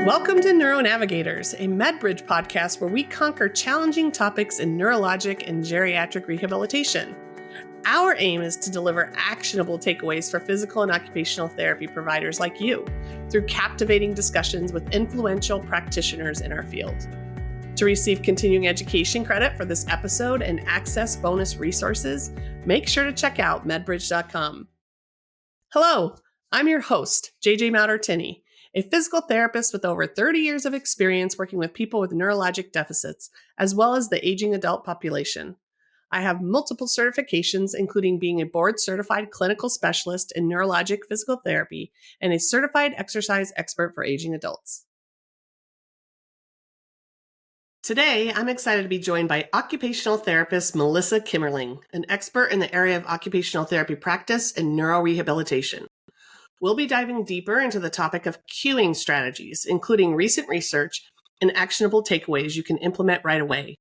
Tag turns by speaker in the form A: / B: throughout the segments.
A: Welcome to Navigators, a MedBridge podcast where we conquer challenging topics in neurologic and geriatric rehabilitation. Our aim is to deliver actionable takeaways for physical and occupational therapy providers like you through captivating discussions with influential practitioners in our field. To receive continuing education credit for this episode and access bonus resources, make sure to check out medbridge.com. Hello, I'm your host, JJ Mowder-Tinney, a physical therapist with over 30 years of experience working with people with neurologic deficits, as well as the aging adult population. I have multiple certifications, including being a board-certified clinical specialist in neurologic physical therapy and a certified exercise expert for aging adults. Today, I'm excited to be joined by occupational therapist Melissa Kimmerling, an expert in the area of occupational therapy practice and neurorehabilitation. We'll be diving deeper into the topic of cueing strategies, including recent research and actionable takeaways you can implement right away.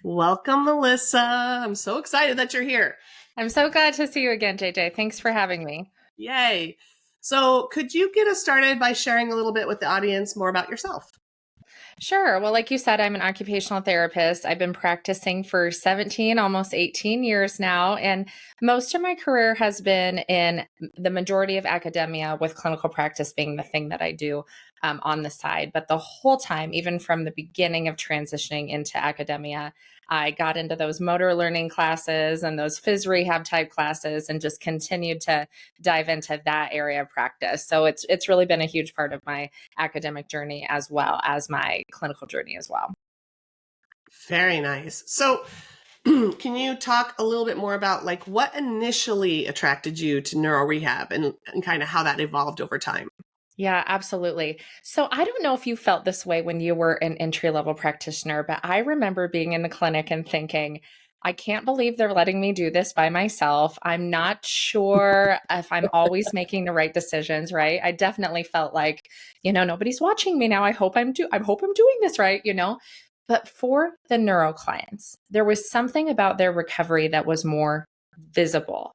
A: Welcome, Melissa. I'm so excited that you're here.
B: I'm so glad to see you again, JJ. Thanks for having me.
A: Yay. So could you get us started by sharing a little bit with the audience more about yourself?
B: Sure. Well, like you said, I'm an occupational therapist. I've been practicing for 17, almost 18 years now. And most of my career has been in the majority of academia, with clinical practice being the thing that I do on the side. But the whole time, even from the beginning of transitioning into academia, I got into those motor learning classes and those phys rehab type classes and just continued to dive into that area of practice. So it's really been a huge part of my academic journey as well as my clinical journey as well.
A: Very nice. So can you talk a little bit more about what initially attracted you to neuro rehab and kind of how that evolved over time?
B: Yeah, absolutely. So I don't know if you felt this way when you were an entry-level practitioner, but I remember being in the clinic and thinking, I can't believe they're letting me do this by myself. I'm not sure if I'm always making the right decisions, right? I definitely felt like, nobody's watching me now. I hope I'm doing this right, But for the neuro clients, there was something about their recovery that was more visible,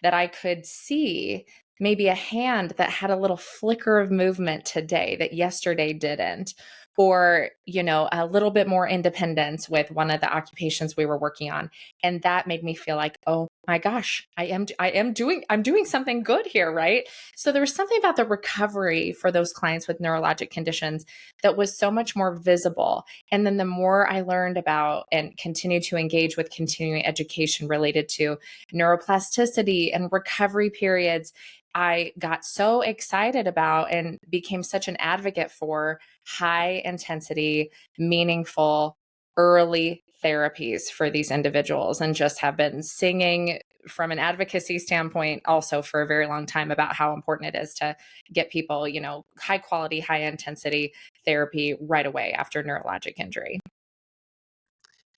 B: that I could see maybe a hand that had a little flicker of movement today that yesterday didn't, or, a little bit more independence with one of the occupations we were working on. And that made me feel like, oh my gosh, I'm doing something good here, right? So there was something about the recovery for those clients with neurologic conditions that was so much more visible. And then the more I learned about and continued to engage with continuing education related to neuroplasticity and recovery periods, I got so excited about and became such an advocate for high intensity, meaningful, early therapies for these individuals, and just have been singing from an advocacy standpoint also for a very long time about how important it is to get people, high quality, high intensity therapy right away after neurologic injury.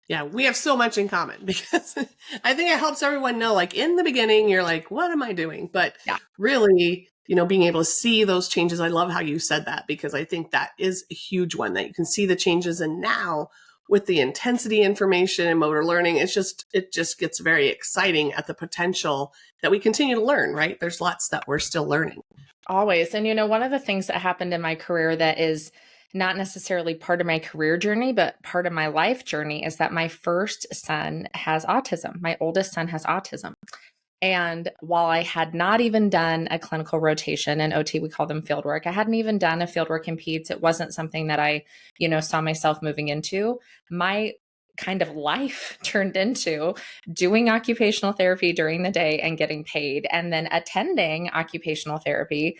A: Yeah, we have so much in common because I think it helps everyone know, in the beginning, you're like, what am I doing? But really, being able to see those changes. I love how you said that, because I think that is a huge one, that you can see the changes. And now with the intensity information and motor learning, it just gets very exciting at the potential that we continue to learn, right? There's lots that we're still learning.
B: Always. And one of the things that happened in my career that is not necessarily part of my career journey, but part of my life journey, is that my first son has autism. My oldest son has autism. And while I had not even done a clinical rotation in OT, we call them fieldwork. I hadn't even done a fieldwork in peds. It wasn't something that I, saw myself moving into. My kind of life turned into doing occupational therapy during the day and getting paid, and then attending occupational therapy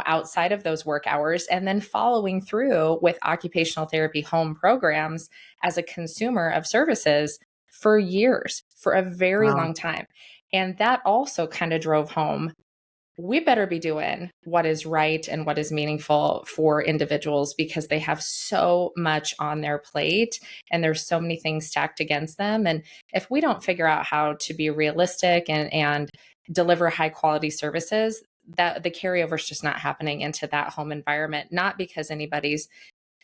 B: outside of those work hours, and then following through with occupational therapy home programs as a consumer of services for years, for a very long time. And that also kind of drove home, we better be doing what is right and what is meaningful for individuals, because they have so much on their plate and there's so many things stacked against them. And if we don't figure out how to be realistic and deliver high quality services, that the carryover is just not happening into that home environment, not because anybody's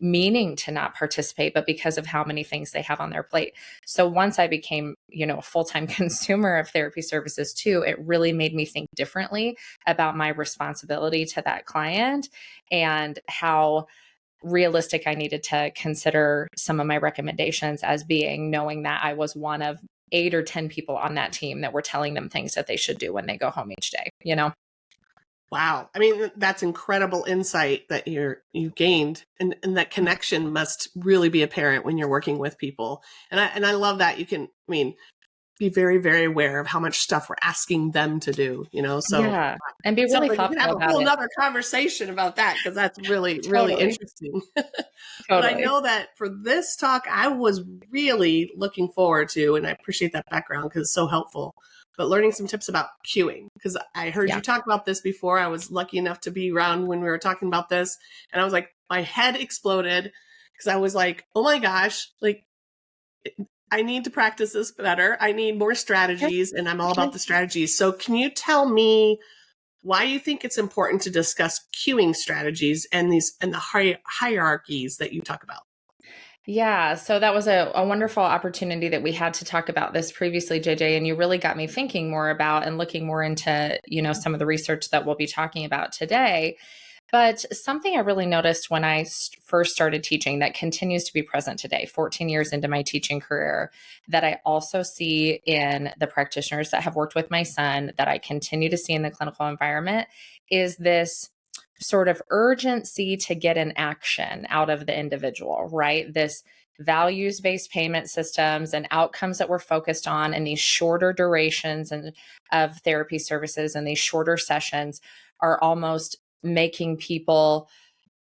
B: meaning to not participate, but because of how many things they have on their plate. So once I became, a full-time consumer of therapy services too, it really made me think differently about my responsibility to that client and how realistic I needed to consider some of my recommendations as being knowing that I was one of 8 or 10 people on that team that were telling them things that they should do when they go home each day, you know?
A: Wow. I mean, that's incredible insight that you gained, and that connection must really be apparent when you're working with people. And I love that you can, I mean, be very, very aware of how much stuff we're asking them to do, so
B: Yeah. And be
A: it sounds
B: really
A: like we can
B: thoughtful
A: have a
B: about
A: whole
B: it.
A: nother conversation about that, because that's really, really
B: Totally.
A: interesting. But I
B: Totally.
A: know that for this talk, I was really looking forward to, and I appreciate that background because it's so helpful, but learning some tips about cueing, because I heard
B: Yeah.
A: you talk about this before. I was lucky enough to be around when we were talking about this, and I was like, my head exploded because I was like, oh my gosh, like, I need to practice this better. I need more strategies, and I'm all about the strategies. So can you tell me why you think it's important to discuss cueing strategies and the hierarchies that you talk about?
B: Yeah, so that was a wonderful opportunity that we had to talk about this previously, JJ, and you really got me thinking more about and looking more into, some of the research that we'll be talking about today. But something I really noticed when I first started teaching that continues to be present today, 14 years into my teaching career, that I also see in the practitioners that have worked with my son, that I continue to see in the clinical environment, is this sort of urgency to get an action out of the individual, right? This values-based payment systems and outcomes that we're focused on, and these shorter durations and of therapy services and these shorter sessions are almost making people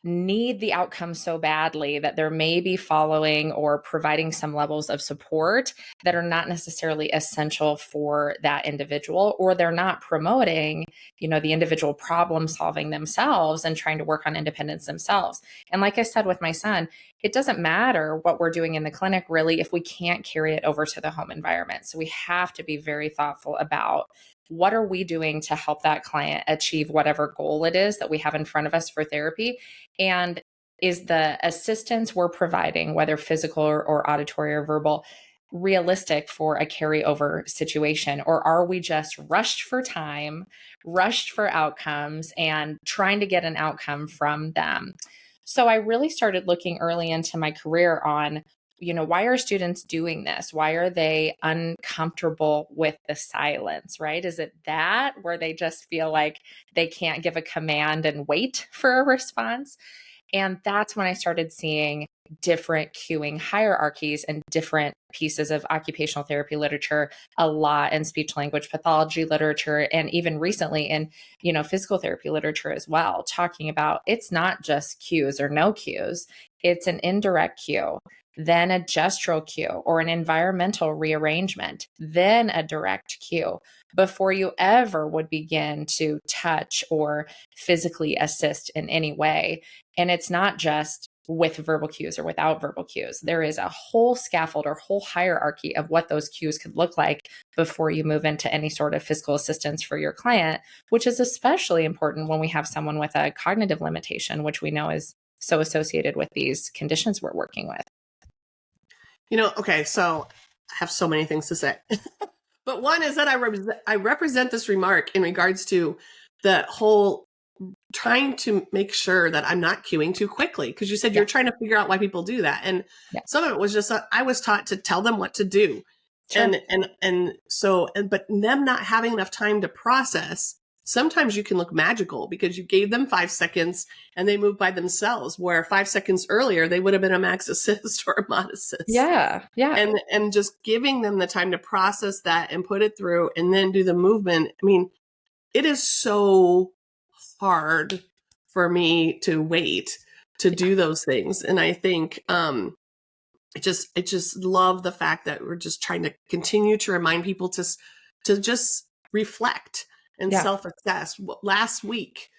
B: need the outcome so badly that they're maybe following or providing some levels of support that are not necessarily essential for that individual, or they're not promoting, the individual problem solving themselves and trying to work on independence themselves. And like I said with my son, it doesn't matter what we're doing in the clinic really if we can't carry it over to the home environment. So we have to be very thoughtful about what are we doing to help that client achieve whatever goal it is that we have in front of us for therapy? And is the assistance we're providing, whether physical or auditory or verbal, realistic for a carryover situation? Or are we just rushed for time, rushed for outcomes, and trying to get an outcome from them? So I really started looking early into my career on, why are students doing this? Why are they uncomfortable with the silence, right? Is it that where they just feel like they can't give a command and wait for a response? And that's when I started seeing different cueing hierarchies and different pieces of occupational therapy literature, a lot in speech language pathology literature, and even recently in, physical therapy literature as well, talking about it's not just cues or no cues, it's an indirect cue, then a gestural cue or an environmental rearrangement, then a direct cue before you ever would begin to touch or physically assist in any way. And it's not just with verbal cues or without verbal cues. There is a whole scaffold or whole hierarchy of what those cues could look like before you move into any sort of physical assistance for your client, which is especially important when we have someone with a cognitive limitation, which we know is so associated with these conditions we're working with.
A: Okay, so I have so many things to say. But one is that I represent this remark in regards to the whole trying to make sure that I'm not cueing too quickly, because you said you're trying to figure out why people do that. And some of it was just I was taught to tell them what to do. Sure. But them not having enough time to process, sometimes you can look magical because you gave them 5 seconds and they moved by themselves, where 5 seconds earlier they would have been a max assist or a mod assist.
B: Yeah.
A: And just giving them the time to process that and put it through and then do the movement. I mean, it is so hard for me to wait to do those things. And I think I just love the fact that we're just trying to continue to remind people to just reflect and self-assess. Last week,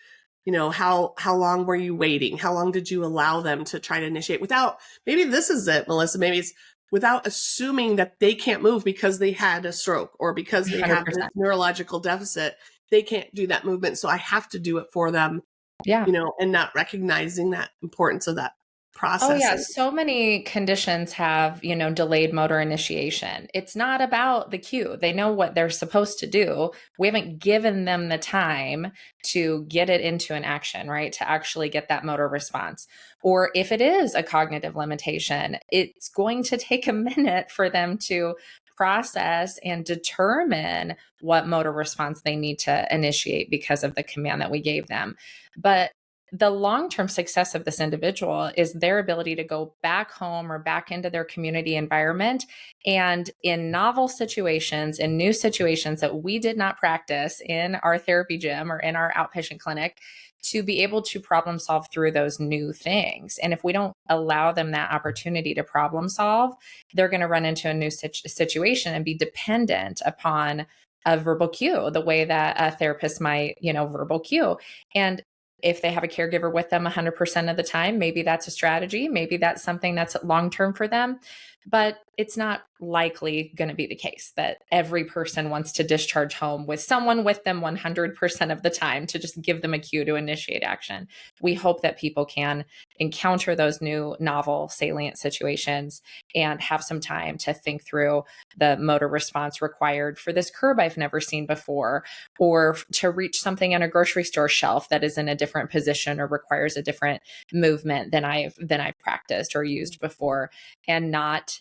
A: how long were you waiting? How long did you allow them to try to initiate without, maybe this is it, Melissa, maybe it's without assuming that they can't move because they had a stroke or because they 100%. Have this neurological deficit. They can't do that movement. So I have to do it for them, and not recognizing that importance of that
B: Oh yeah,
A: processes.
B: so many conditions have, delayed motor initiation. It's not about the cue. They know what they're supposed to do. We haven't given them the time to get it into an action, right? To actually get that motor response. Or if it is a cognitive limitation, it's going to take a minute for them to process and determine what motor response they need to initiate because of the command that we gave them. But the long-term success of this individual is their ability to go back home or back into their community environment, and in novel situations, in new situations that we did not practice in our therapy gym or in our outpatient clinic, to be able to problem solve through those new things. And if we don't allow them that opportunity to problem solve, they're going to run into a new situation and be dependent upon a verbal cue, the way that a therapist might, verbal cue. And if they have a caregiver with them 100% of the time, maybe that's a strategy. Maybe that's something that's long-term for them. But it's not likely going to be the case that every person wants to discharge home with someone with them 100% of the time to just give them a cue to initiate action. We hope that people can encounter those new novel salient situations and have some time to think through the motor response required for this curb I've never seen before, or to reach something on a grocery store shelf that is in a different position or requires a different movement than I've practiced or used before, and not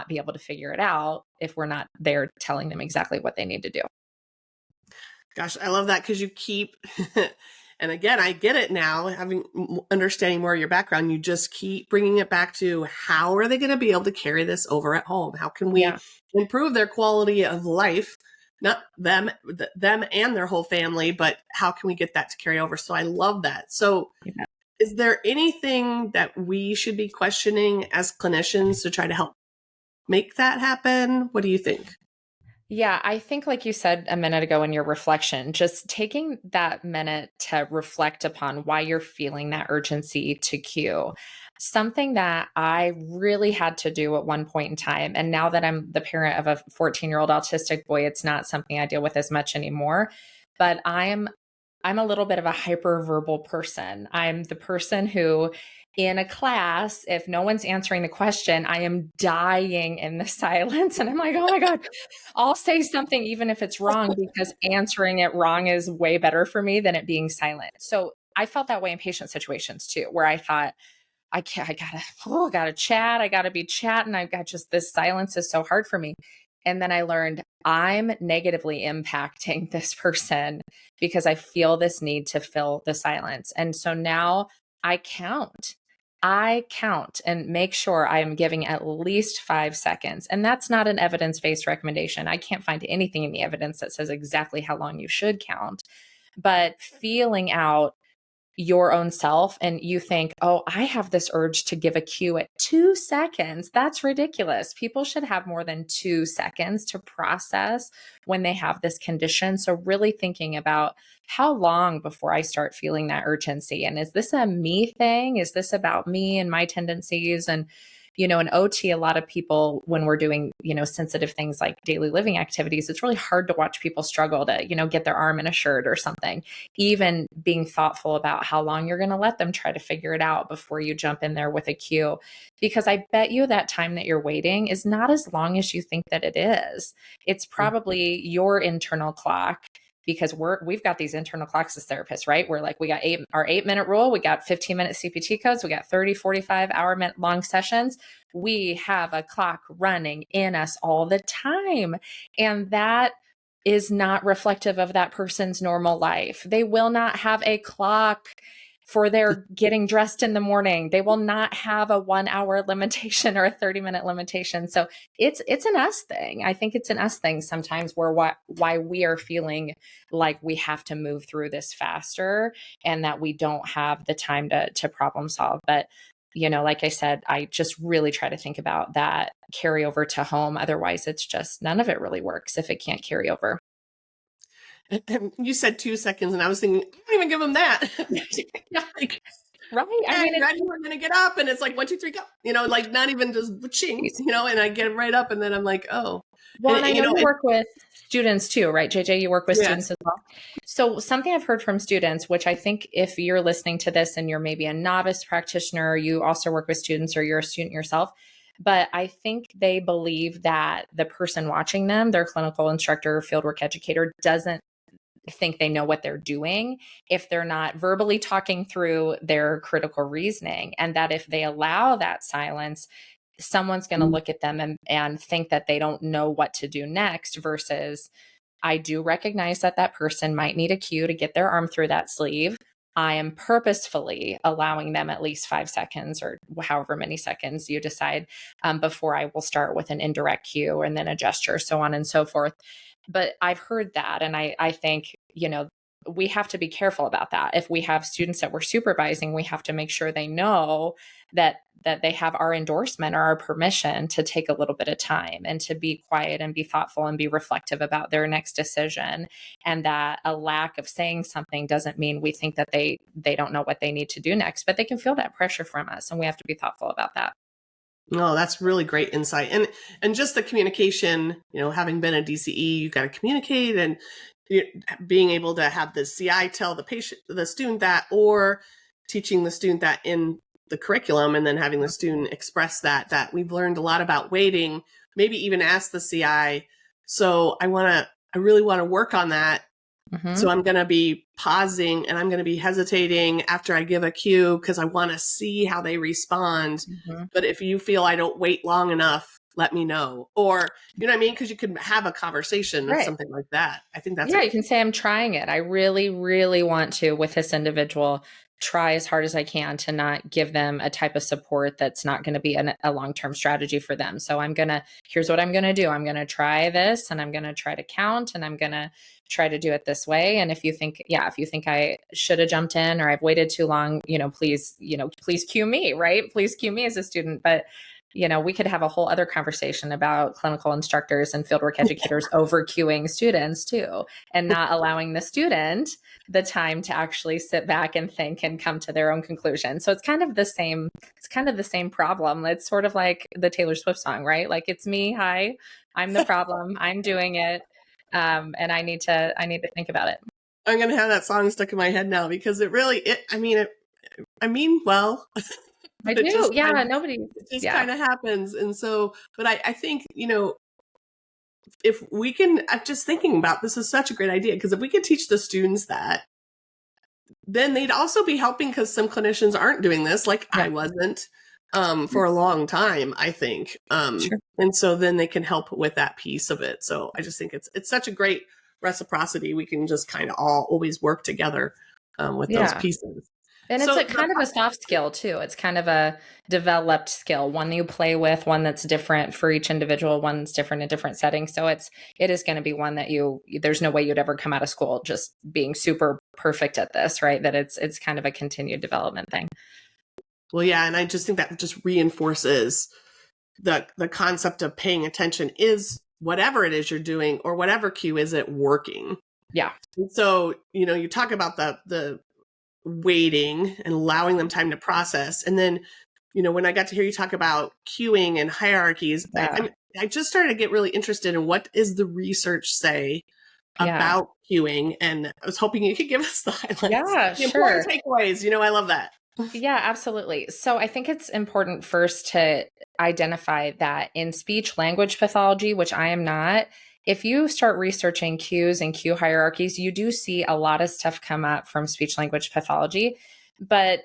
B: be able to figure it out if we're not there telling them exactly what they need to do.
A: Gosh, I love that, because you keep, and again, I get it now, understanding more of your background, you just keep bringing it back to how are they going to be able to carry this over at home? How can we improve their quality of life? Not them and their whole family, but how can we get that to carry over? So I love that. So is there anything that we should be questioning as clinicians to try to help make that happen? What do you think?
B: Yeah, I think, like you said a minute ago in your reflection, just taking that minute to reflect upon why you're feeling that urgency to cue. Something that I really had to do at one point in time. And now that I'm the parent of a 14-year-old autistic boy, it's not something I deal with as much anymore. But I'm a little bit of a hyperverbal person. I'm the person who, in a class, if no one's answering the question, I am dying in the silence. And I'm like, oh my God, I'll say something even if it's wrong, because answering it wrong is way better for me than it being silent. So I felt that way in patient situations too, where I thought, I gotta chat. I gotta be chatting. I've got just, this silence is so hard for me. And then I learned I'm negatively impacting this person because I feel this need to fill the silence. And so now I count. I count and make sure I am giving at least 5 seconds. And that's not an evidence-based recommendation. I can't find anything in the evidence that says exactly how long you should count. But feeling out your own self, and you think, oh, I have this urge to give a cue at 2 seconds. That's ridiculous. People should have more than 2 seconds to process when they have this condition. So really thinking about, how long before I start feeling that urgency? And is this a me thing? Is this about me and my tendencies? And in OT, a lot of people, when we're doing, sensitive things like daily living activities, it's really hard to watch people struggle to, get their arm in a shirt or something. Even being thoughtful about how long you're going to let them try to figure it out before you jump in there with a cue. Because I bet you that time that you're waiting is not as long as you think that it is. It's probably your internal clock, because we've got these internal clocks as therapists, right? We're like, we got our 8-minute rule, we got 15-minute CPT codes, we got 30, 45-hour long sessions. We have a clock running in us all the time. And that is not reflective of that person's normal life. They will not have a clock for their getting dressed in the morning. They will not have a 1-hour limitation or a 30-minute limitation. So it's an us thing. I think it's an us thing sometimes, where why we are feeling like we have to move through this faster and that we don't have the time to problem solve. But like I said, I just really try to think about that carryover to home. Otherwise, it's just, none of it really works if it can't carry over.
A: And you said 2 seconds, and I was thinking, I don't even give them that.
B: Right. I mean,
A: ready, we're going to get up. And it's like, 1, 2, 3, go, not even just ching, and I get right up, and then I'm like, oh.
B: Well, and I know you work with students too, right? JJ, you work with students as well. So something I've heard from students, which I think if you're listening to this and you're maybe a novice practitioner, you also work with students or you're a student yourself, but I think they believe that the person watching them, their clinical instructor, fieldwork educator, doesn't think they know what they're doing if they're not verbally talking through their critical reasoning, and that if they allow that silence, someone's going to look at them and think that they don't know what to do next versus I do recognize that that person might need a cue to get their arm through that sleeve. I am purposefully allowing them at least 5 seconds or however many seconds you decide before I will start with an indirect cue and then a gesture, so on and so forth. But I've heard that. And I think, we have to be careful about that. If we have students that we're supervising, we have to make sure they know that they have our endorsement or our permission to take a little bit of time and to be quiet and be thoughtful and be reflective about their next decision. And that a lack of saying something doesn't mean we think that they don't know what they need to do next, but they can feel that pressure from us, and we have to be thoughtful about that.
A: No, that's really great insight. And just the communication, having been a DCE, you got to communicate, and being able to have the CI tell the student that, or teaching the student that in the curriculum, and then having the student express that we've learned a lot about waiting, maybe even ask the CI. So I really want to work on that. Mm-hmm. So I'm going to be pausing and I'm going to be hesitating after I give a cue because I want to see how they respond. Mm-hmm. But if you feel I don't wait long enough, let me know. Or, you know what I mean? Because you could have a conversation, right, or something like that. I think that's
B: you can say, I'm trying it. I really, really want to, with this individual, try as hard as I can to not give them a type of support that's not going to be a long-term strategy for them. So here's what I'm going to do. I'm going to try this, and I'm going to try to count, and I'm going to try to do it this way. And if you think I should have jumped in or I've waited too long, please cue me, right? Please cue me as a student. But we could have a whole other conversation about clinical instructors and fieldwork educators over cueing students too, and not allowing the student the time to actually sit back and think and come to their own conclusion. So it's kind of the same problem. It's sort of like the Taylor Swift song, right? Like, it's me. Hi, I'm the problem. I'm doing it. And I need to think about it.
A: I'm going to have that song stuck in my head now because I mean, well,
B: I do.
A: It just kind of happens. And so, but I think, if we can, I'm just thinking about, this is such a great idea, because if we could teach the students that, then they'd also be helping, because some clinicians aren't doing this, like I wasn't for a long time, I think. Sure. And so then they can help with that piece of it. So I just think it's such a great reciprocity. We can just kind of all always work together with those pieces.
B: And it's kind of a soft skill too. It's kind of a developed skill, one you play with, one that's different for each individual, one's different in different settings. So it is going to be one that there's no way you'd ever come out of school just being super perfect at this, right? That it's kind of a continued development thing.
A: Well, yeah. And I just think that just reinforces the concept of paying attention. Is whatever it is you're doing or whatever cue, is it working?
B: Yeah.
A: And so, you talk about the waiting and allowing them time to process. And then, when I got to hear you talk about cueing and hierarchies, I just started to get really interested in what does the research say about cueing. And I was hoping you could give us the highlights. The important takeaways. I love that.
B: Yeah, absolutely. So I think it's important first to identify that in speech language pathology, which I am not, if you start researching cues and cue hierarchies, you do see a lot of stuff come up from speech language pathology. But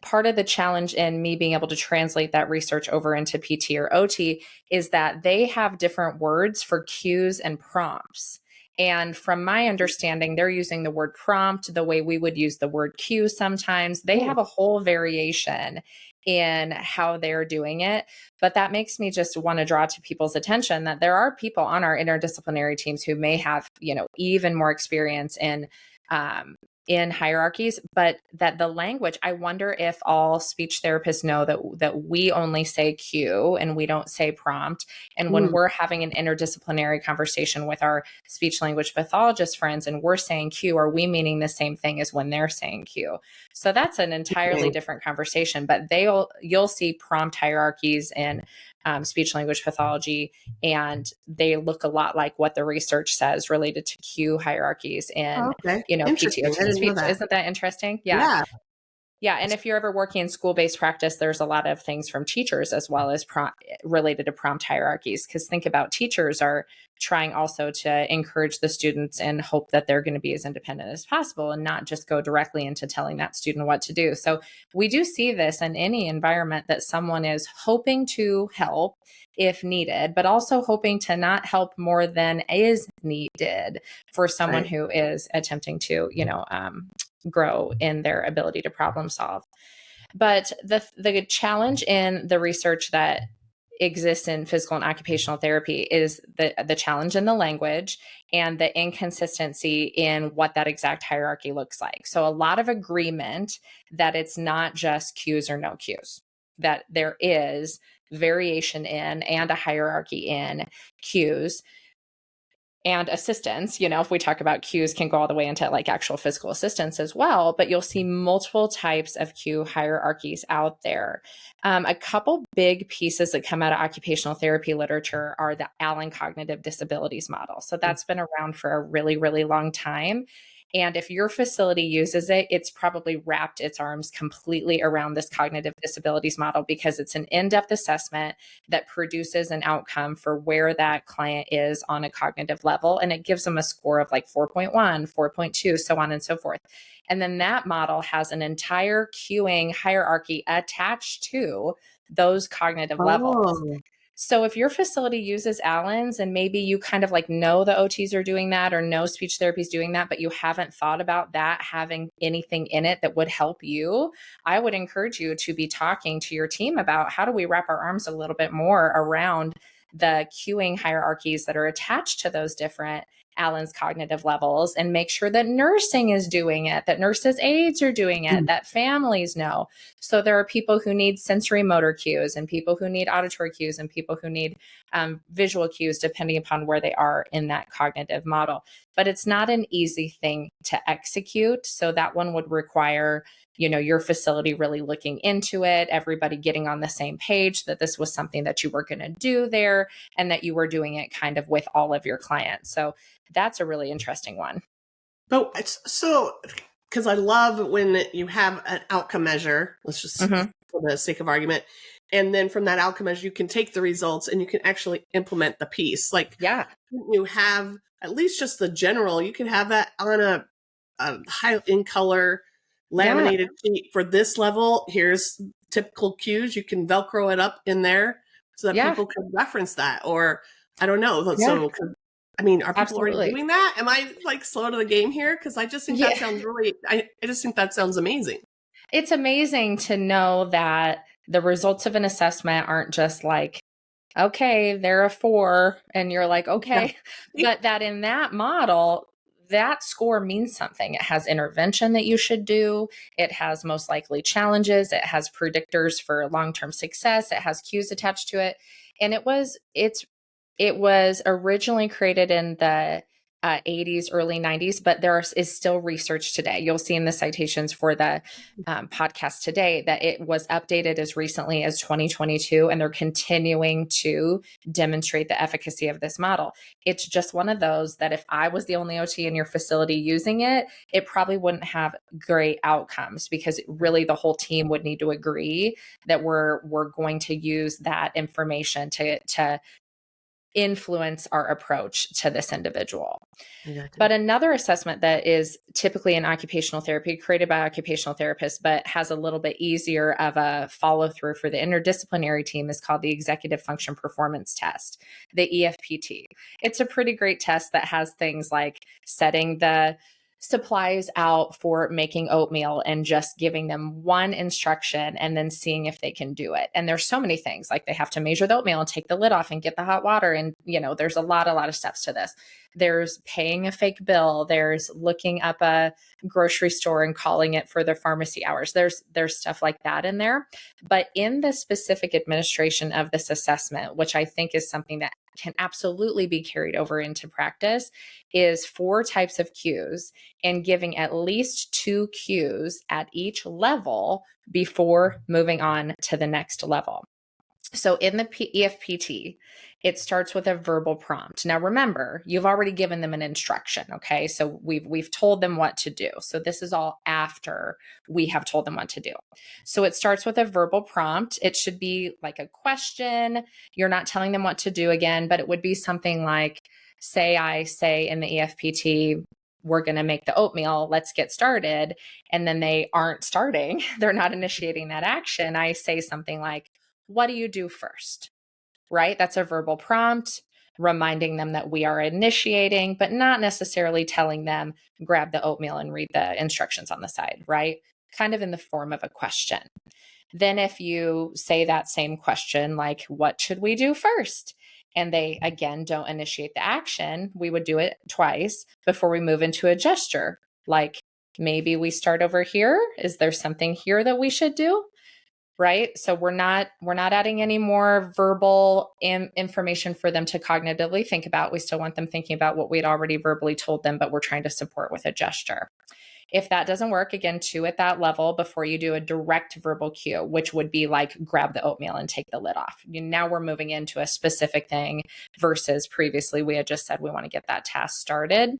B: part of the challenge in me being able to translate that research over into PT or OT is that they have different words for cues and prompts. And from my understanding, they're using the word prompt the way we would use the word cue sometimes. They have a whole variation in how they're doing it. But that makes me just want to draw to people's attention that there are people on our interdisciplinary teams who may have, even more experience in hierarchies, but that the language, I wonder if all speech therapists know that we only say cue and we don't say prompt. And when we're having an interdisciplinary conversation with our speech language pathologist friends and we're saying cue, are we meaning the same thing as when they're saying cue? So that's an entirely different conversation, but you'll see prompt hierarchies in speech language pathology, and they look a lot like what the research says related to cue hierarchies in,
A: Oh, okay.
B: PTOT
A: Interesting. I
B: and
A: didn't know
B: speech.
A: that.
B: Isn't that interesting? Yeah.
A: Yeah.
B: Yeah. And if you're ever working in school-based practice, there's a lot of things from teachers as well as related to prompt hierarchies. Because think about, teachers are trying also to encourage the students and hope that they're going to be as independent as possible and not just go directly into telling that student what to do. So we do see this in any environment, that someone is hoping to help if needed, but also hoping to not help more than is needed for someone
A: Right.
B: who is attempting to, grow in their ability to problem solve. But the challenge in the research that exists in physical and occupational therapy is the challenge in the language and the inconsistency in what that exact hierarchy looks like. So a lot of agreement that it's not just cues or no cues, that there is variation in and a hierarchy in cues and assistance. If we talk about cues, can go all the way into like actual physical assistance as well, but you'll see multiple types of cue hierarchies out there. A couple big pieces that come out of occupational therapy literature are the Allen cognitive disabilities model. So that's been around for a really, really long time. And if your facility uses it, it's probably wrapped its arms completely around this cognitive disabilities model, because it's an in-depth assessment that produces an outcome for where that client is on a cognitive level. And it gives them a score of like 4.1, 4.2, so on and so forth. And then that model has an entire cueing hierarchy attached to those cognitive levels.
A: Oh,
B: So if your facility uses Allen's, and maybe you kind of like know the OTs are doing that or know speech therapy is doing that, but you haven't thought about that having anything in it that would help you, I would encourage you to be talking to your team about, how do we wrap our arms a little bit more around the cueing hierarchies that are attached to those different Allen's cognitive levels, and make sure that nursing is doing it, that nurses' aides are doing it, that families know. So there are people who need sensory motor cues, and people who need auditory cues, and people who need visual cues, depending upon where they are in that cognitive model. But it's not an easy thing to execute. So that one would require, your facility really looking into it, everybody getting on the same page that this was something that you were going to do there, and that you were doing it kind of with all of your clients. So that's a really interesting one.
A: but it's so, because I love when you have an outcome measure, let's just, for the sake of argument, and then from that outcome measure, you can take the results and you can actually implement the piece. Like,
B: Yeah.
A: you have at least just the general, you can have that on a high in color laminated sheet for this level. Here's typical cues. You can Velcro it up in there so that people can reference that, or I don't know. So, I mean, are people already doing that? Am I like slow to the game here? Because I just think that sounds really, I just think that sounds amazing.
B: It's amazing to know that the results of an assessment aren't just like, okay, they're a 4, and you're like, okay, but that in that model, that score means something. It has intervention that you should do. It has most likely challenges. It has predictors for long-term success. It has cues attached to it. And it was originally created in the 80s, early 90s, but there is still research today. You'll see in the citations for the podcast today that it was updated as recently as 2022, and they're continuing to demonstrate the efficacy of this model. It's just one of those that if I was the only OT in your facility using it, it probably wouldn't have great outcomes, because really the whole team would need to agree that we're going to use that information to influence our approach to this individual. But another assessment that is typically in occupational therapy, created by occupational therapists, but has a little bit easier of a follow through for the interdisciplinary team, is called the Executive Function Performance Test, the EFPT. It's a pretty great test that has things like setting the supplies out for making oatmeal and just giving them one instruction and then seeing if they can do it. And there's so many things, like they have to measure the oatmeal and take the lid off and get the hot water. And, there's a lot of steps to this. There's paying a fake bill. There's looking up a grocery store and calling it for their pharmacy hours. There's stuff like that in there. But in the specific administration of this assessment, which I think is something that can absolutely be carried over into practice, is 4 types of cues, and giving at least 2 cues at each level before moving on to the next level. So in the EFPT, it starts with a verbal prompt. Now remember, you've already given them an instruction, okay? So we've told them what to do. So this is all after we have told them what to do. So it starts with a verbal prompt. It should be like a question. You're not telling them what to do again, but it would be something like, say I say in the EFPT, we're going to make the oatmeal, let's get started. And then they aren't starting. They're not initiating that action. I say something like, what do you do first? Right? That's a verbal prompt, reminding them that we are initiating, but not necessarily telling them, grab the oatmeal and read the instructions on the side, right? Kind of in the form of a question. Then if you say that same question, like, what should we do first? And they, again, don't initiate the action, we would do it twice before we move into a gesture. Like, maybe we start over here. Is there something here that we should do? Right? So we're not adding any more verbal information for them to cognitively think about. We still want them thinking about what we'd already verbally told them, but we're trying to support with a gesture. If that doesn't work, again, 2 at that level before you do a direct verbal cue, which would be like, grab the oatmeal and take the lid off. Now we're moving into a specific thing versus previously we had just said we want to get that task started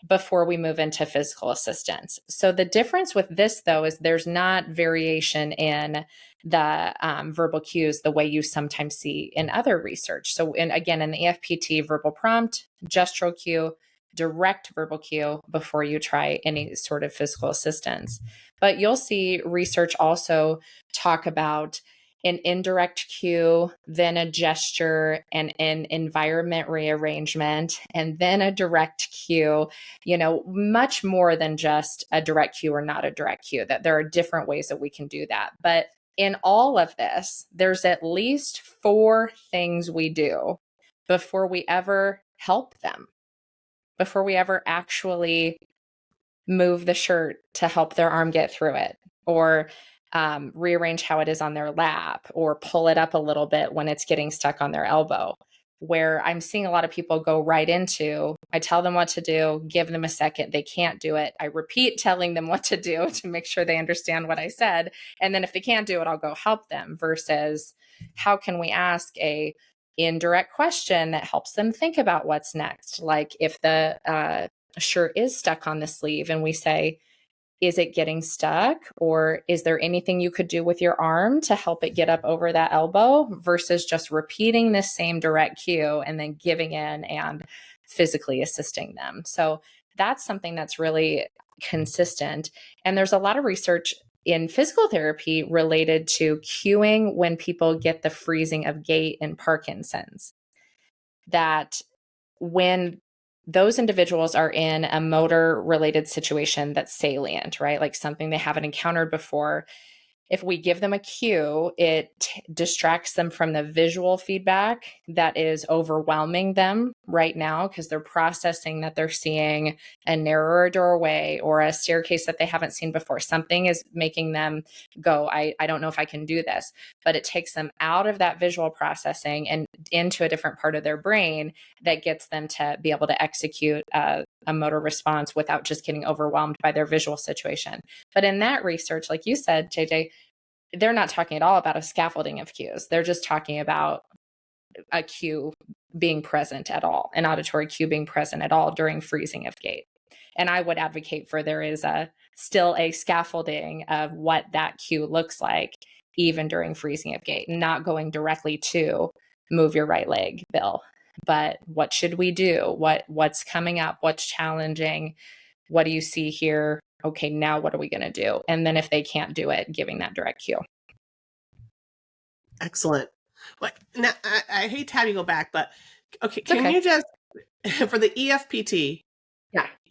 B: before we move into physical assistance. So the difference with this, though, is there's not variation in the verbal cues the way you sometimes see in other research. So again, in the EFPT, verbal prompt, gestural cue, direct verbal cue before you try any sort of physical assistance. But you'll see research also talk about an indirect cue, then a gesture and an environment rearrangement, and then a direct cue, much more than just a direct cue or not a direct cue, that there are different ways that we can do that. But in all of this, there's at least 4 things we do before we ever help them, before we ever actually move the shirt to help their arm get through it, or rearrange how it is on their lap, or pull it up a little bit when it's getting stuck on their elbow. Where I'm seeing a lot of people go right into, I tell them what to do, give them a second, they can't do it. I repeat telling them what to do to make sure they understand what I said. And then if they can't do it, I'll go help them, versus how can we ask a indirect question that helps them think about what's next? Like if the shirt is stuck on the sleeve and we say, is it getting stuck? Or is there anything you could do with your arm to help it get up over that elbow? Versus just repeating the same direct cue and then giving in and physically assisting them. So that's something that's really consistent. And there's a lot of research in physical therapy related to cueing when people get the freezing of gait in Parkinson's. That when those individuals are in a motor related situation that's salient, right? Like something they haven't encountered before. If we give them a cue, it distracts them from the visual feedback that is overwhelming them right now because they're processing that they're seeing a narrower doorway or a staircase that they haven't seen before. Something is making them go, I don't know if I can do this, but it takes them out of that visual processing and into a different part of their brain that gets them to be able to execute a motor response without just getting overwhelmed by their visual situation. But in that research, like you said, JJ, they're not talking at all about a scaffolding of cues. They're just talking about a cue being present at all, an auditory cue being present at all during freezing of gait. And I would advocate for there is still a scaffolding of what that cue looks like, even during freezing of gait, not going directly to move your right leg, Bill. But what should we do? What's coming up? What's challenging? What do you see here? Okay, now what are we going to do? And then if they can't do it, giving that direct cue.
A: Excellent. Well, now, I hate to have you go back, but okay, you just, for the EFPT,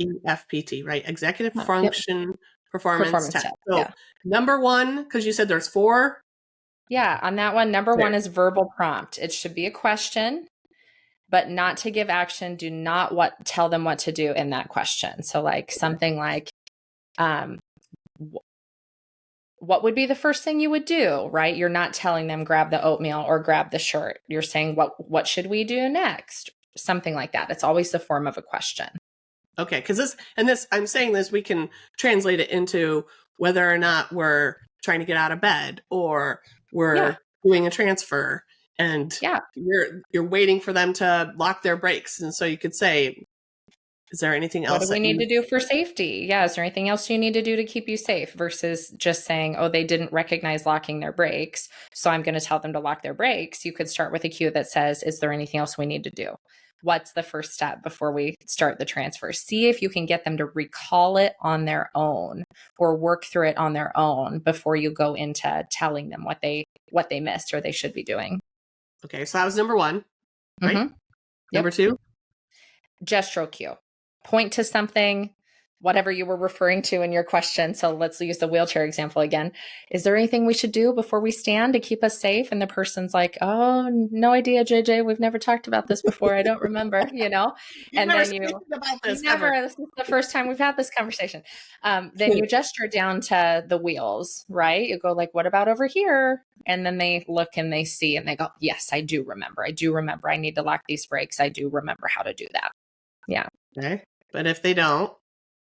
A: EFPT, right? Executive Function Performance Test. So number 1, because you said there's 4.
B: Yeah, on that one, number 1 is verbal prompt. It should be a question, but not to give action. Do not tell them what to do in that question. So like something like, what would be the first thing you would do, right? You're not telling them grab the oatmeal or grab the shirt. You're saying, what should we do next? Something like that. It's always the form of a question.
A: Okay, because I'm saying this, we can translate it into whether or not we're trying to get out of bed or we're doing a transfer and
B: Yeah.
A: you're waiting for them to lock their brakes. And so you could say, is there anything
B: What
A: else
B: do we
A: that
B: need
A: you
B: to do for safety? Yeah. Is there anything else you need to do to keep you safe versus just saying, oh, they didn't recognize locking their brakes, so I'm going to tell them to lock their brakes? You could start with a cue that says, is there anything else we need to do? What's the first step before we start the transfer? See if you can get them to recall it on their own or work through it on their own before you go into telling them what they missed or they should be doing.
A: Okay, so that was number one, right?
B: Mm-hmm.
A: Number
B: Yep.
A: two?
B: Gestural cue. Point to something, whatever you were referring to in your question. So let's use the wheelchair example again. Is there anything we should do before we stand to keep us safe? And the person's like, oh, no idea, JJ. We've never talked about this before. I don't remember,
A: You've
B: and
A: never
B: then
A: spoken about
B: you
A: this
B: never,
A: ever.
B: this is the first time we've had this conversation. Then you gesture down to the wheels, right? You go like, what about over here? And then they look and they see and they go, yes, I do remember. I need to lock these brakes. I do remember how to do that. Yeah.
A: Okay. But if they don't,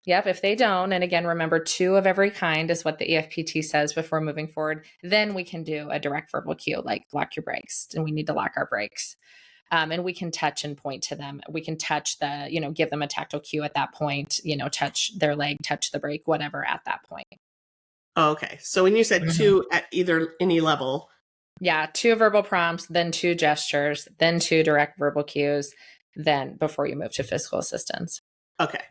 B: Yep. If they don't, and again, remember 2 of every kind is what the EFPT says before moving forward, then we can do a direct verbal cue, like lock your brakes, and we need to lock our brakes. And we can touch and point to them. We can touch give them a tactile cue at that point, touch their leg, touch the brake, whatever at that point.
A: okay. So when you said 2 at any level.
B: Yeah. 2 verbal prompts, then 2 gestures, then 2 direct verbal cues, then before you move to physical assistance.
A: Okay.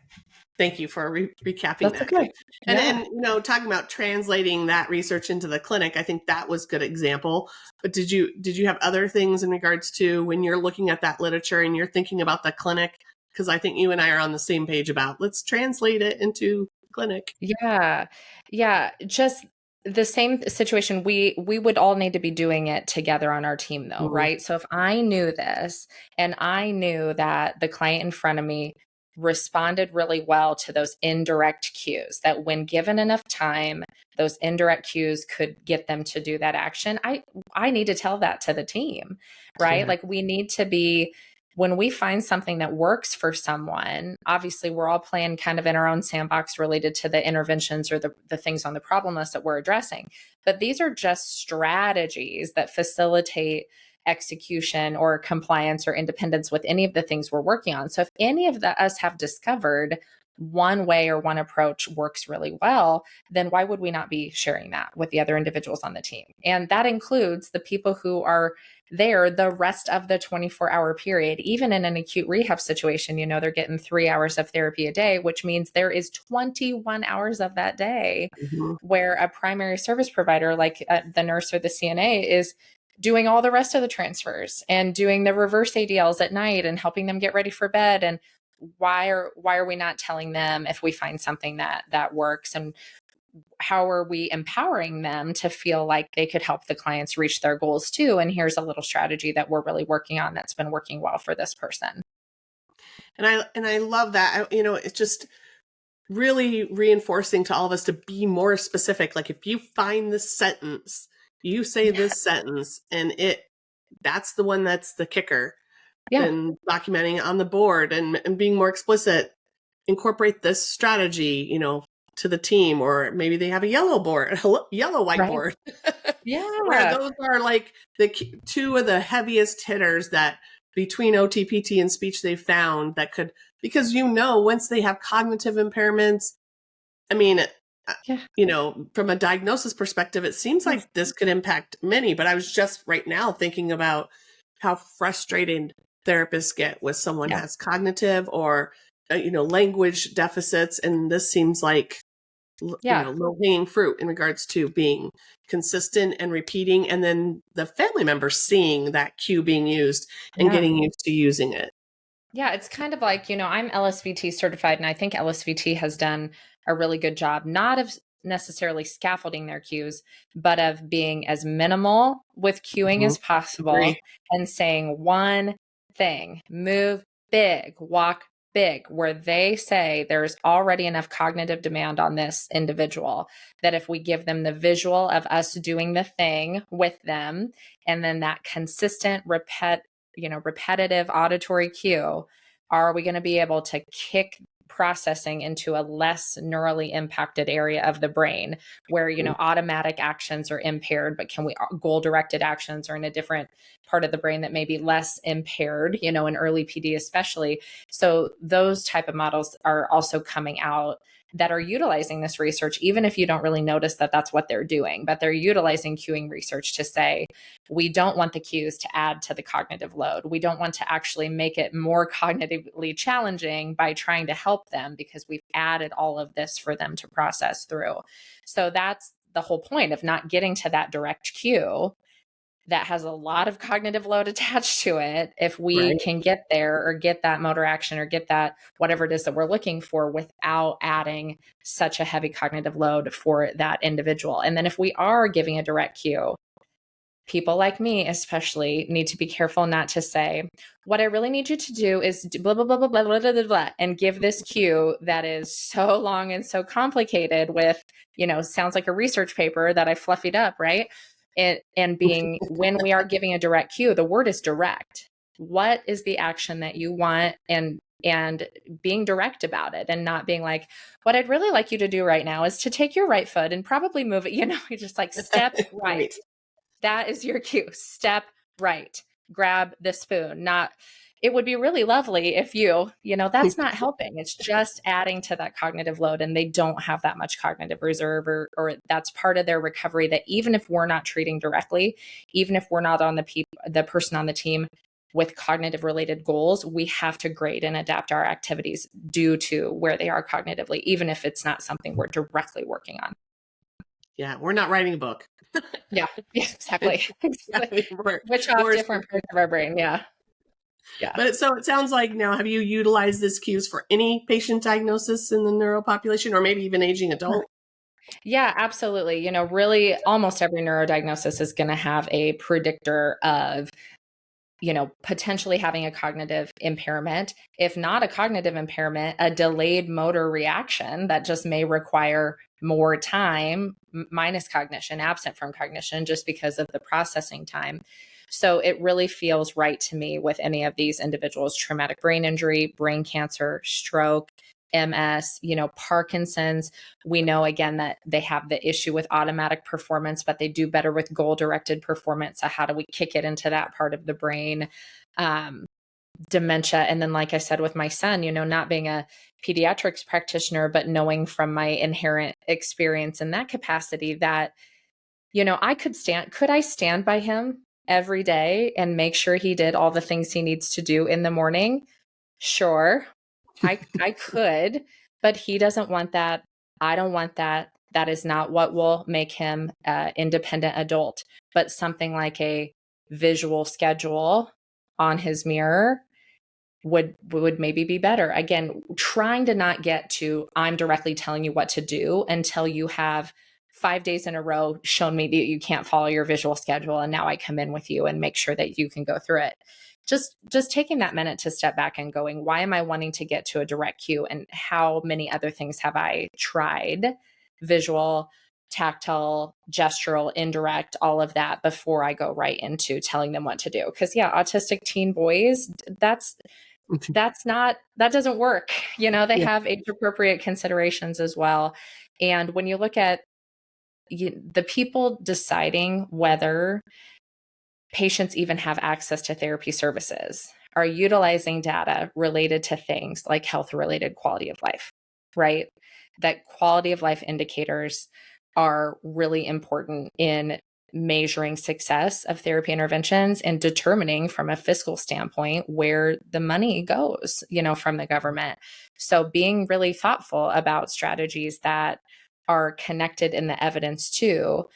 A: Thank you for recapping
B: That's
A: that.
B: okay.
A: And talking about translating that research into the clinic, I think that was a good example. But did you have other things in regards to when you're looking at that literature and you're thinking about the clinic? Because I think you and I are on the same page about let's translate it into clinic.
B: Yeah. Yeah. Just the same situation. We would all need to be doing it together on our team though, right? So if I knew this and I knew that the client in front of me responded really well to those indirect cues, that when given enough time, those indirect cues could get them to do that action. I need to tell that to the team, right?
A: Yeah.
B: Like we need to be, when we find something that works for someone, obviously we're all playing kind of in our own sandbox related to the interventions or the things on the problem list that we're addressing. But these are just strategies that facilitate execution or compliance or independence with any of the things we're working on. So if any of us have discovered one way or one approach works really well, then why would we not be sharing that with the other individuals on the team? And that includes the people who are there the rest of the 24-hour period. Even in an acute rehab situation, they're getting 3 hours of therapy a day, which means there is 21 hours of that day where a primary service provider like the nurse or the CNA is doing all the rest of the transfers and doing the reverse ADLs at night and helping them get ready for bed. And why are we not telling them if we find something that works, and how are we empowering them to feel like they could help the clients reach their goals too? And here's a little strategy that we're really working on that's been working well for this person.
A: And I love that. It's just really reinforcing to all of us to be more specific. Like if you find this sentence, you say this sentence, and that's the one that's the kicker.
B: Yeah.
A: And documenting it on the board and being more explicit, incorporate this strategy, to the team, or maybe they have a yellow whiteboard. Right.
B: Yeah.
A: Where those are like the 2 of the heaviest hitters that between OTPT and speech they found that could, because once they have cognitive impairments, from a diagnosis perspective, it seems like this could impact many. But I was just right now thinking about how frustrated therapists get with someone who has cognitive or language deficits, and this seems like low-hanging fruit in regards to being consistent and repeating, and then the family members seeing that cue being used and getting used to using it.
B: Yeah, it's kind of like, I'm LSVT certified, and I think LSVT has done a really good job, not of necessarily scaffolding their cues, but of being as minimal with cueing as possible and saying one thing: move big, walk big, where they say there's already enough cognitive demand on this individual that if we give them the visual of us doing the thing with them, and then that consistent repetitive auditory cue, are we going to be able to kick processing into a less neurally impacted area of the brain where, automatic actions are impaired, but goal-directed actions are in a different part of the brain that may be less impaired, in early PD especially. So those type of models are also coming out that are utilizing this research, even if you don't really notice that that's what they're doing, but they're utilizing cueing research to say, we don't want the cues to add to the cognitive load. We don't want to actually make it more cognitively challenging by trying to help them because we've added all of this for them to process through. So that's the whole point of not getting to that direct cue that has a lot of cognitive load attached to it. If we can get there or get that motor action or get that whatever it is that we're looking for without adding such a heavy cognitive load for that individual. And then if we are giving a direct cue, people like me especially need to be careful not to say, what I really need you to do is blah, blah, blah, blah, blah, blah, blah, blah, and give this cue that is so long and so complicated with, sounds like a research paper that I fluffied up, right? And being, when we are giving a direct cue, the word is direct. What is the action that you want? And being direct about it and not being like, what I'd really like you to do right now is to take your right foot and probably move it, you're just like step right. That is your cue. Step right. Grab the spoon. It would be really lovely if that's not helping. It's just adding to that cognitive load, and they don't have that much cognitive reserve or that's part of their recovery that even if we're not treating directly, even if we're not on the person on the team with cognitive related goals, we have to grade and adapt our activities due to where they are cognitively, even if it's not something we're directly working on.
A: Yeah, we're not writing a book.
B: Yeah, exactly. Which off different parts of our brain. Yeah.
A: But so it sounds like now, have you utilized this cues for any patient diagnosis in the neuro population or maybe even aging adult?
B: Yeah, absolutely. Really almost every neurodiagnosis is going to have a predictor of potentially having a cognitive impairment. If not a cognitive impairment, a delayed motor reaction that just may require more time minus cognition, absent from cognition, just because of the processing time. So it really feels right to me with any of these individuals: traumatic brain injury, brain cancer, stroke, MS, Parkinson's. We know again that they have the issue with automatic performance, but they do better with goal-directed performance. So how do we kick it into that part of the brain? Dementia. And then, like I said, with my son, not being a pediatrics practitioner, but knowing from my inherent experience in that capacity that, could I stand by him every day and make sure he did all the things he needs to do in the morning? Sure. I could, but he doesn't want that. I don't want that. That is not what will make him an independent adult. But something like a visual schedule on his mirror would maybe be better. Again, trying to not get to, I'm directly telling you what to do until you have 5 days in a row shown me that you can't follow your visual schedule. And now I come in with you and make sure that you can go through it. Just taking that minute to step back and going, why am I wanting to get to a direct cue? And how many other things have I tried? Visual, tactile, gestural, indirect, all of that before I go right into telling them what to do. Because autistic teen boys, that doesn't work. They have age appropriate considerations as well. And when you look at the people deciding whether patients even have access to therapy services are utilizing data related to things like health-related quality of life, right? That quality of life indicators are really important in measuring success of therapy interventions and determining from a fiscal standpoint where the money goes, from the government. So being really thoughtful about strategies that are connected in the evidence to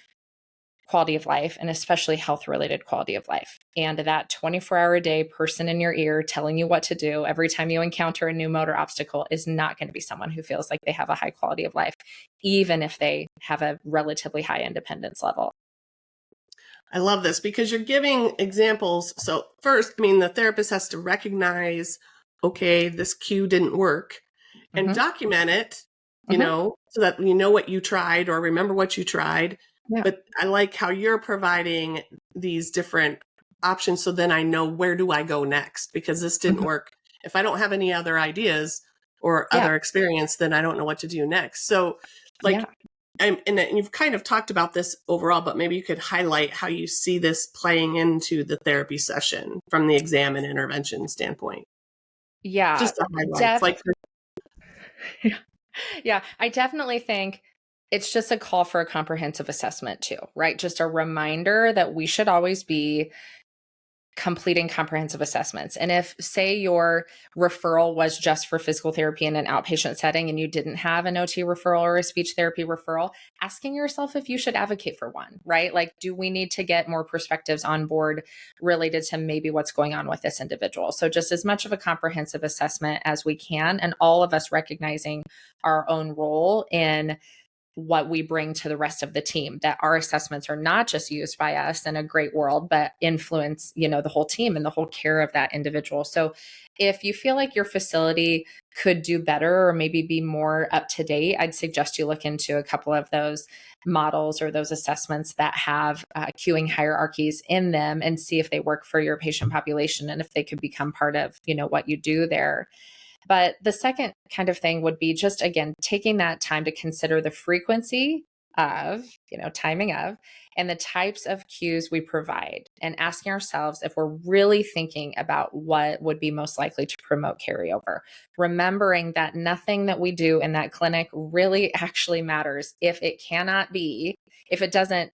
B: quality of life, and especially health-related quality of life. And that 24-hour-a-day person in your ear telling you what to do every time you encounter a new motor obstacle is not going to be someone who feels like they have a high quality of life, even if they have a relatively high independence level.
A: I love this because you're giving examples. So first, the therapist has to recognize, okay, this cue didn't work, and document it, so that you know what you tried or remember what you tried. Yeah. But I like how you're providing these different options. So then I know, where do I go next? Because this didn't work. If I don't have any other ideas or
B: Yeah.
A: other experience, then I don't know what to do next. So like,
B: Yeah.
A: and you've kind of talked about this overall, but maybe you could highlight how you see this playing into the therapy session from the exam and intervention standpoint.
B: Yeah.
A: Just the highlights, like,
B: Yeah, I definitely think it's just a call for a comprehensive assessment too, right? Just a reminder that we should always be completing comprehensive assessments. And if, say, your referral was just for physical therapy in an outpatient setting and you didn't have an OT referral or a speech therapy referral, asking yourself if you should advocate for one, right? Like, do we need to get more perspectives on board related to maybe what's going on with this individual? So just as much of a comprehensive assessment as we can, and all of us recognizing our own role in what we bring to the rest of the team, that our assessments are not just used by us in a great world, but influence, the whole team and the whole care of that individual. So if you feel like your facility could do better or maybe be more up to date, I'd suggest you look into a couple of those models or those assessments that have cueing hierarchies in them and see if they work for your patient population and if they could become part of, what you do there. But the second kind of thing would be just, again, taking that time to consider the frequency of, timing of, and the types of cues we provide, and asking ourselves if we're really thinking about what would be most likely to promote carryover. Remembering that nothing that we do in that clinic really actually matters if if it doesn't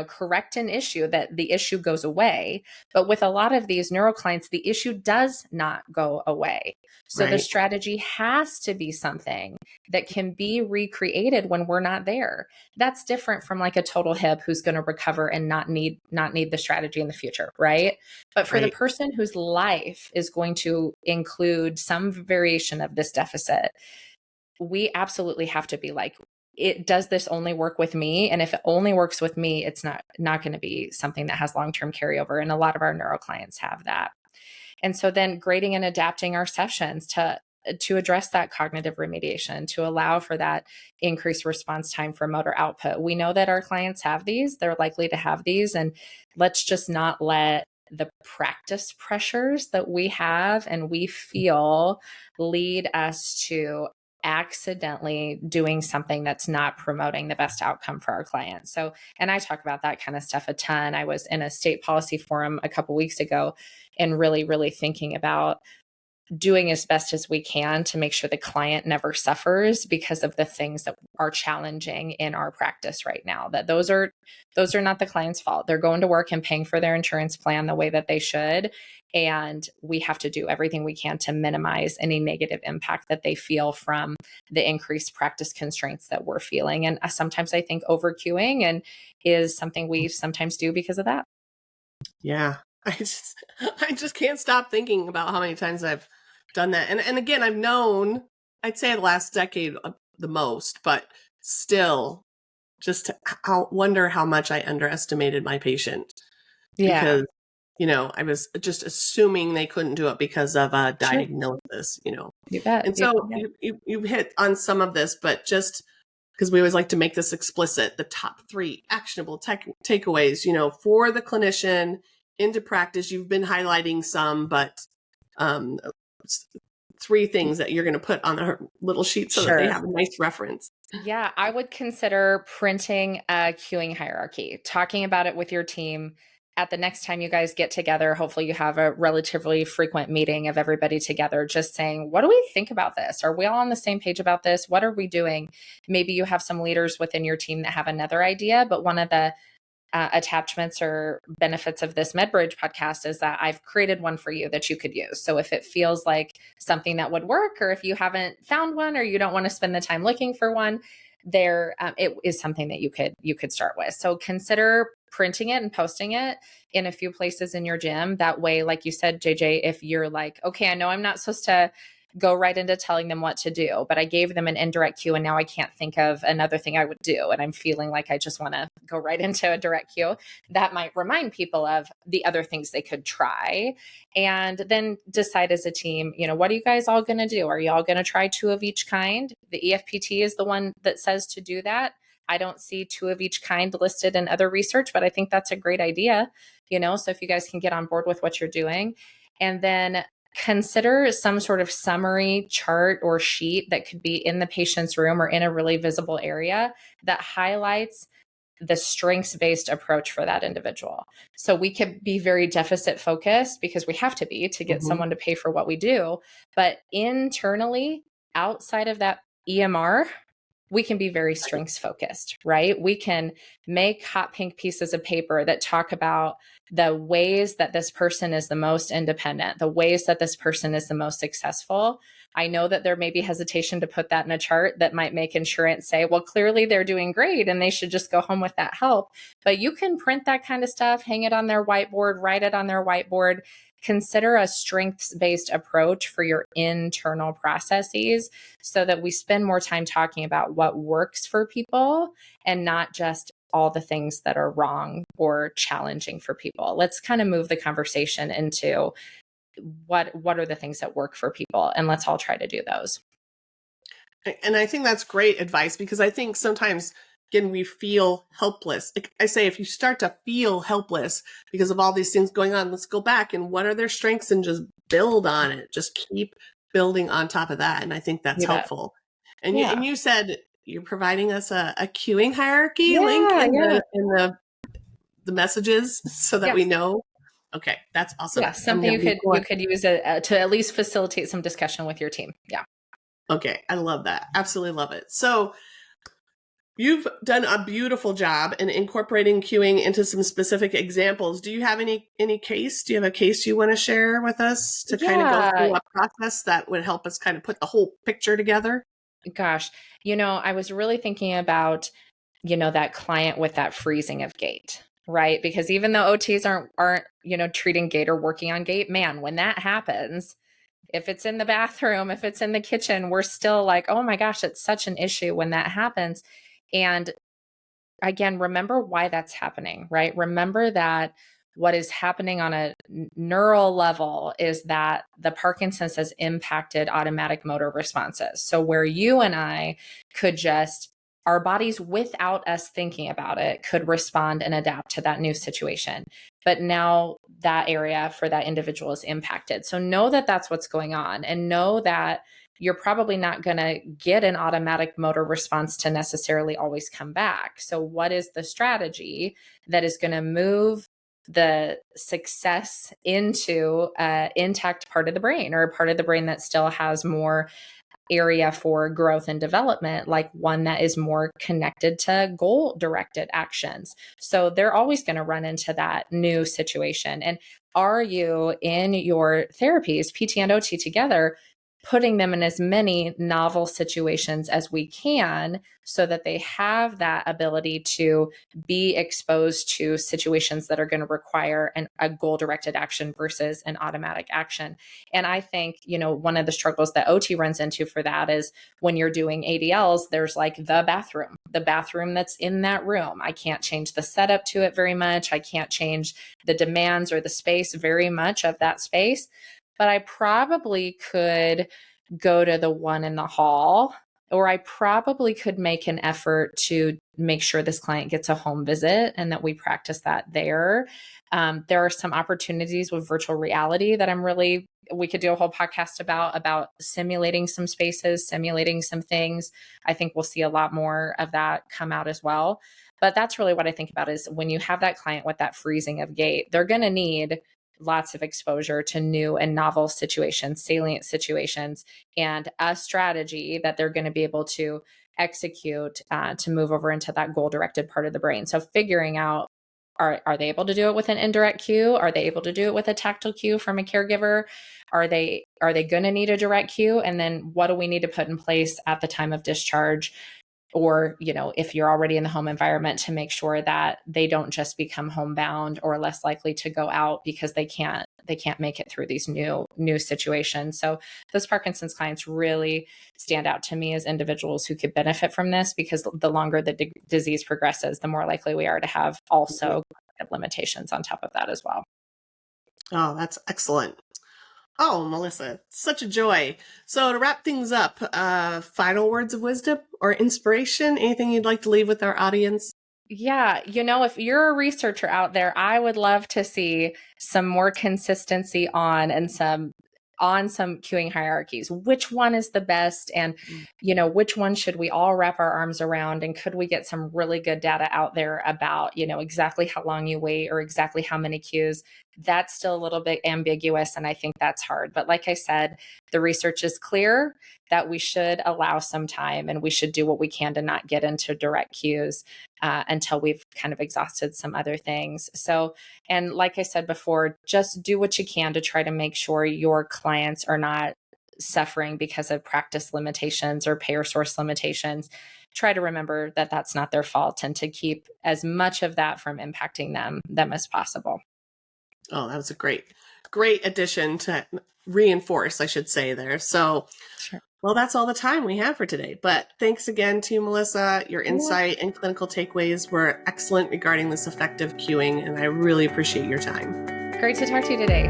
B: correct an issue, that the issue goes away. But with a lot of these neuro clients, the issue does not go away. So the
A: right,
B: strategy has to be something that can be recreated when we're not there. That's different from like a total hip who's going to recover and not need the strategy in the future, right? But for the
A: right,
B: person whose life is going to include some variation of this deficit, we absolutely have to be like, does this only work with me? And if it only works with me, it's not going to be something that has long-term carryover. And a lot of our neuro clients have that. And so then grading and adapting our sessions to address that cognitive remediation, to allow for that increased response time for motor output. We know that our clients have these, they're likely to have these, and let's just not let the practice pressures that we have and we feel lead us to accidentally doing something that's not promoting the best outcome for our clients. So, and I talk about that kind of stuff a ton. I was in a state policy forum a couple weeks ago and really, really thinking about doing as best as we can to make sure the client never suffers because of the things that are challenging in our practice right now. That those are not the client's fault. They're going to work and paying for their insurance plan the way that they should. And we have to do everything we can to minimize any negative impact that they feel from the increased practice constraints that we're feeling. And sometimes I think over queuing and is something we sometimes do because of that.
A: yeah. I just can't stop thinking about how many times I've done that. And again, I've known, I'd say the last decade the most, but still just wonder how much I underestimated my patient
B: Yeah,
A: because, I was just assuming they couldn't do it because of a
B: sure.
A: diagnosis,
B: You bet.
A: And so you hit on some of this, but just because we always like to make this explicit, the top 3 actionable takeaways, for the clinician into practice. You've been highlighting some, but 3 things that you're going to put on a little sheet so that they
B: Sure.
A: have a nice reference.
B: Yeah, I would consider printing a queuing hierarchy, talking about it with your team. At the next time you guys get together, hopefully you have a relatively frequent meeting of everybody together, just saying, what do we think about this? Are we all on the same page about this? What are we doing? Maybe you have some leaders within your team that have another idea, but one of the attachments or benefits of this MedBridge podcast is that I've created one for you that you could use. So if it feels like something that would work, or if you haven't found one, or you don't want to spend the time looking for one, it is something that you could start with. So consider printing it and posting it in a few places in your gym. That way, like you said, JJ, if you're like, okay, I know I'm not supposed to go right into telling them what to do, but I gave them an indirect cue and now I can't think of another thing I would do. And I'm feeling like I just want to go right into a direct cue. That might remind people of the other things they could try, and then decide as a team, what are you guys all going to do? Are you all going to try 2 of each kind? The EFPT is the one that says to do that. I don't see 2 of each kind listed in other research, but I think that's a great idea, so if you guys can get on board with what you're doing. And then consider some sort of summary chart or sheet that could be in the patient's room or in a really visible area that highlights the strengths-based approach for that individual. So we could be very deficit focused because we have to be to get someone to pay for what we do. But internally, outside of that EMR, we can be very strengths focused, right? We can make hot pink pieces of paper that talk about the ways that this person is the most independent, the ways that this person is the most successful. I know that there may be hesitation to put that in a chart that might make insurance say, well, clearly they're doing great and they should just go home with that help. But you can print that kind of stuff, hang it on their whiteboard, write it on their whiteboard. Consider a strengths-based approach for your internal processes so that we spend more time talking about what works for people and not just all the things that are wrong or challenging for people. Let's kind of move the conversation into what are the things that work for people, and let's all try to do those.
A: And I think that's great advice, because I think sometimes, again, we feel helpless. Like I say, if you start to feel helpless because of all these things going on, let's go back and what are their strengths and just build on it. Just keep building on top of that. And I think that's helpful. And you said you're providing us a queuing hierarchy link in the messages so that we know. Okay, that's awesome.
B: Yeah, something you could use to at least facilitate some discussion with your team. Yeah.
A: Okay, I love that. Absolutely love it. So you've done a beautiful job in incorporating queuing into some specific examples. Do you have any case? Do you have a case you want to share with us to kind of go through a process that would help us kind of put the whole picture together?
B: Gosh, I was really thinking about, that client with that freezing of gait, right? Because even though OTs aren't, treating gait or working on gait, man, when that happens, if it's in the bathroom, if it's in the kitchen, we're still like, oh my gosh, it's such an issue when that happens. And again, remember why that's happening, right? Remember that what is happening on a neural level is that the Parkinson's has impacted automatic motor responses. So where you and I could just, our bodies without us thinking about it could respond and adapt to that new situation. But now that area for that individual is impacted. So know that that's what's going on, and know that you're probably not going to get an automatic motor response to necessarily always come back. So what is the strategy that is going to move the success into an intact part of the brain, or a part of the brain that still has more area for growth and development, like one that is more connected to goal-directed actions? So they're always going to run into that new situation. And are you in your therapies, PT and OT together, putting them in as many novel situations as we can so that they have that ability to be exposed to situations that are going to require a goal-directed action versus an automatic action? And I think, one of the struggles that OT runs into for that is when you're doing ADLs, there's like the bathroom that's in that room. I can't change the setup to it very much. I can't change the demands or the space very much of that space. But I probably could go to the one in the hall, or I probably could make an effort to make sure this client gets a home visit and that we practice that there. There are some opportunities with virtual reality that we could do a whole podcast about simulating some spaces, simulating some things. I think we'll see a lot more of that come out as well. But that's really what I think about, is when you have that client with that freezing of gait, they're going to need lots of exposure to new and novel situations, salient situations, and a strategy that they're going to be able to execute to move over into that goal-directed part of the brain. So figuring out, are they able to do it with an indirect cue? Are they able to do it with a tactile cue from a caregiver? Are they going to need a direct cue? And then what do we need to put in place at the time of discharge? Or, if you're already in the home environment, to make sure that they don't just become homebound or less likely to go out because they can't make it through these new situations. So those Parkinson's clients really stand out to me as individuals who could benefit from this, because the longer the disease progresses, the more likely we are to have also limitations on top of that as well.
A: Oh, that's excellent. Oh, Melissa, such a joy. So to wrap things up, final words of wisdom or inspiration, anything you'd like to leave with our audience?
B: Yeah, if you're a researcher out there, I would love to see some more consistency on and some on some cueing hierarchies. Which one is the best? And, which one should we all wrap our arms around? And could we get some really good data out there about, exactly how long you wait or exactly how many cues? That's still a little bit ambiguous. And I think that's hard. But like I said, the research is clear that we should allow some time and we should do what we can to not get into direct cues until we've kind of exhausted some other things. So, and like I said before, just do what you can to try to make sure your clients are not suffering because of practice limitations or payer source limitations. Try to remember that that's not their fault and to keep as much of that from impacting them as possible.
A: Oh, that was a great addition to reinforce, I should say there. So,
B: sure.
A: Well, that's all the time we have for today. But thanks again to you, Melissa. Your insight and clinical takeaways were excellent regarding this effective cueing, and I really appreciate your time.
B: Great to talk to you today.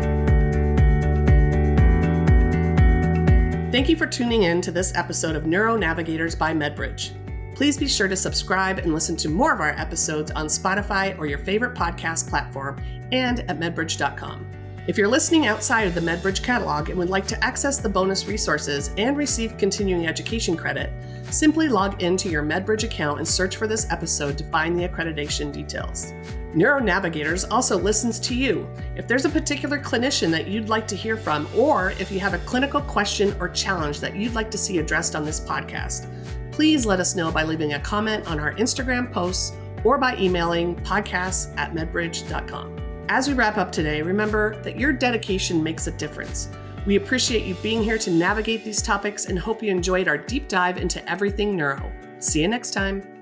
A: Thank you for tuning in to this episode of Neuro Navigators by MedBridge. Please be sure to subscribe and listen to more of our episodes on Spotify or your favorite podcast platform and at medbridge.com. If you're listening outside of the MedBridge catalog and would like to access the bonus resources and receive continuing education credit, simply log into your MedBridge account and search for this episode to find the accreditation details. Neuro Navigators also listens to you. If there's a particular clinician that you'd like to hear from, or if you have a clinical question or challenge that you'd like to see addressed on this podcast, please let us know by leaving a comment on our Instagram posts or by emailing podcasts@medbridge.com. As we wrap up today, remember that your dedication makes a difference. We appreciate you being here to navigate these topics and hope you enjoyed our deep dive into everything neuro. See you next time.